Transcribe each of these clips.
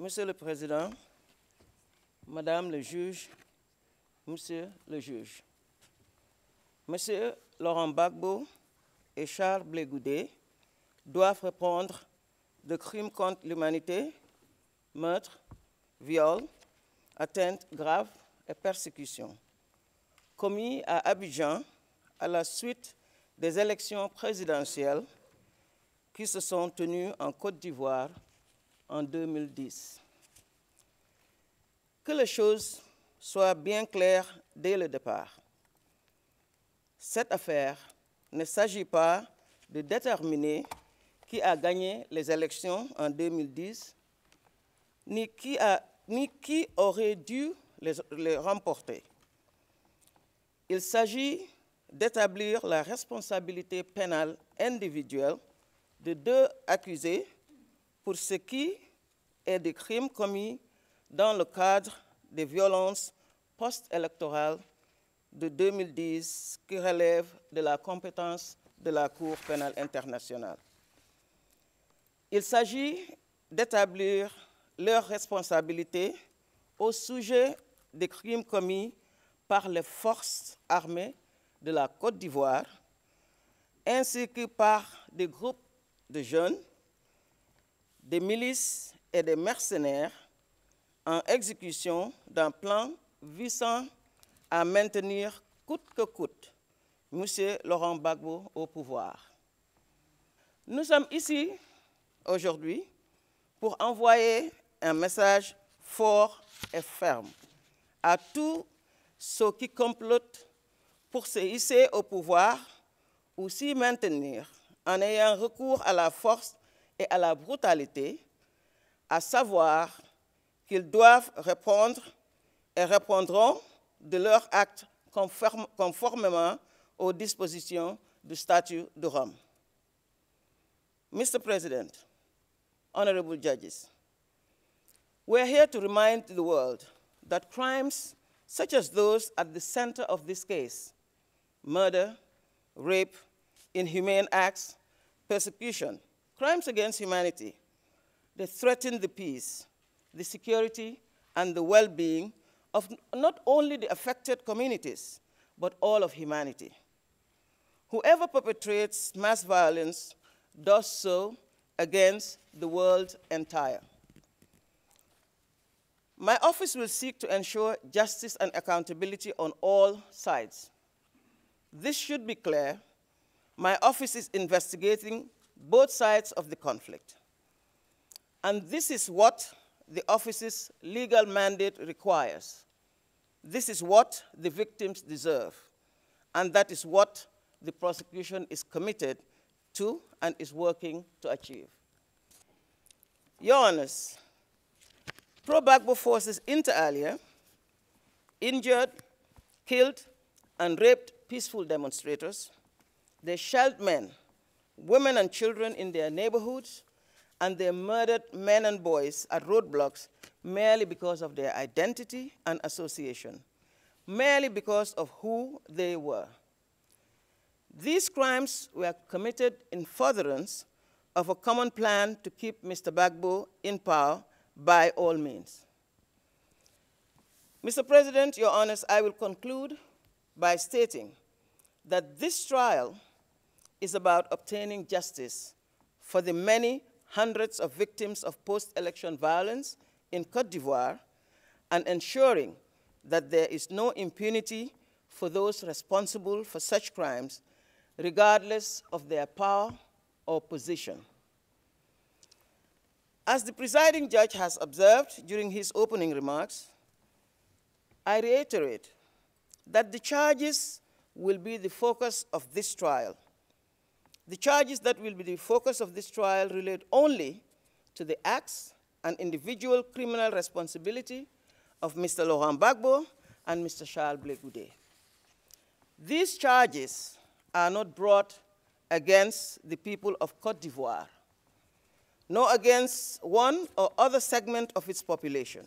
Monsieur le Président, Madame le juge, Monsieur le juge, Monsieur Laurent Gbagbo et Charles Blé Goudé doivent répondre de crimes contre l'humanité, meurtre, viol, atteinte grave et persécution, commis à Abidjan à la suite des élections présidentielles qui se sont tenues en Côte d'Ivoire en 2010. Que les choses soient bien claires dès le départ. Cette affaire ne s'agit pas de déterminer qui a gagné les élections en 2010, ni qui aurait dû les remporter. Il s'agit d'établir la responsabilité pénale individuelle de deux accusés pour ce qui est des crimes commis dans le cadre des violences post-électorales de 2010 qui relèvent de la compétence de la Cour pénale internationale. Il s'agit d'établir leur responsabilité au sujet des crimes commis par les forces armées de la Côte d'Ivoire, ainsi que par des groupes de jeunes, des milices et des mercenaires en exécution d'un plan visant à maintenir coûte que coûte Monsieur Laurent Gbagbo au pouvoir. Nous sommes ici aujourd'hui pour envoyer un message fort et ferme à tous ceux qui complotent pour se hisser au pouvoir ou s'y maintenir en ayant recours à la force et à la brutalité, à savoir qu'ils doivent répondre et répondront de leurs actes conformément aux dispositions du statut de Rome. Mr. President, honorable judges, we are here to remind the world that crimes such as those at the center of this case, murder, rape, inhumane acts, persecution, crimes against humanity, they threaten the peace, the security, and the well-being of not only the affected communities, but all of humanity. Whoever perpetrates mass violence does so against the world entire. My office will seek to ensure justice and accountability on all sides. This should be clear. My office is investigating both sides of the conflict. And this is what the office's legal mandate requires. This is what the victims deserve. And that is what the prosecution is committed to and is working to achieve. Your Honors, pro-Gbagbo forces inter alia injured, killed, and raped peaceful demonstrators. They shelled men, women, and children in their neighborhoods, and they murdered men and boys at roadblocks merely because of their identity and association, merely because of who they were. These crimes were committed in furtherance of a common plan to keep Mr. Gbagbo in power by all means. Mr. President, Your Honors, I will conclude by stating that this trial is about obtaining justice for the many hundreds of victims of post-election violence in Côte d'Ivoire and ensuring that there is no impunity for those responsible for such crimes, regardless of their power or position. As the presiding judge has observed during his opening remarks, I reiterate that the charges will be the focus of this trial. The charges that will be the focus of this trial relate only to the acts and individual criminal responsibility of Mr. Laurent Gbagbo and Mr. Charles Blé Goudé. These charges are not brought against the people of Côte d'Ivoire, nor against one or other segment of its population.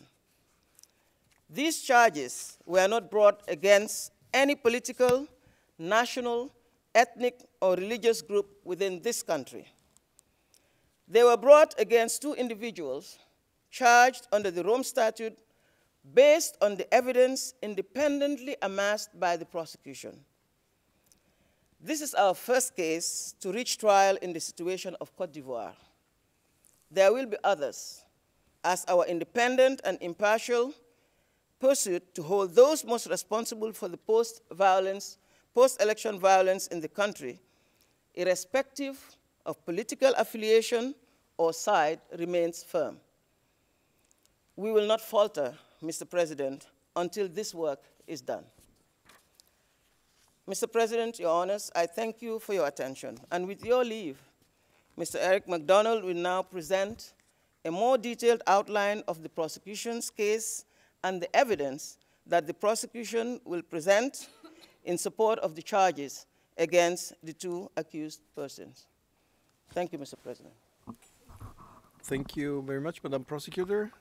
These charges were not brought against any political, national, ethnic, or religious group within this country. They were brought against two individuals, charged under the Rome Statute based on the evidence independently amassed by the prosecution. This is our first case to reach trial in the situation of Côte d'Ivoire. There will be others, as our independent and impartial pursuit to hold those most responsible for the post-election violence in the country, irrespective of political affiliation or side, remains firm. We will not falter, Mr. President, until this work is done. Mr. President, Your Honors, I thank you for your attention. And with your leave, Mr. Eric McDonald will now present a more detailed outline of the prosecution's case and the evidence that the prosecution will present in support of the charges against the two accused persons. Thank you, Mr. President. Thank you very much, Madam Prosecutor.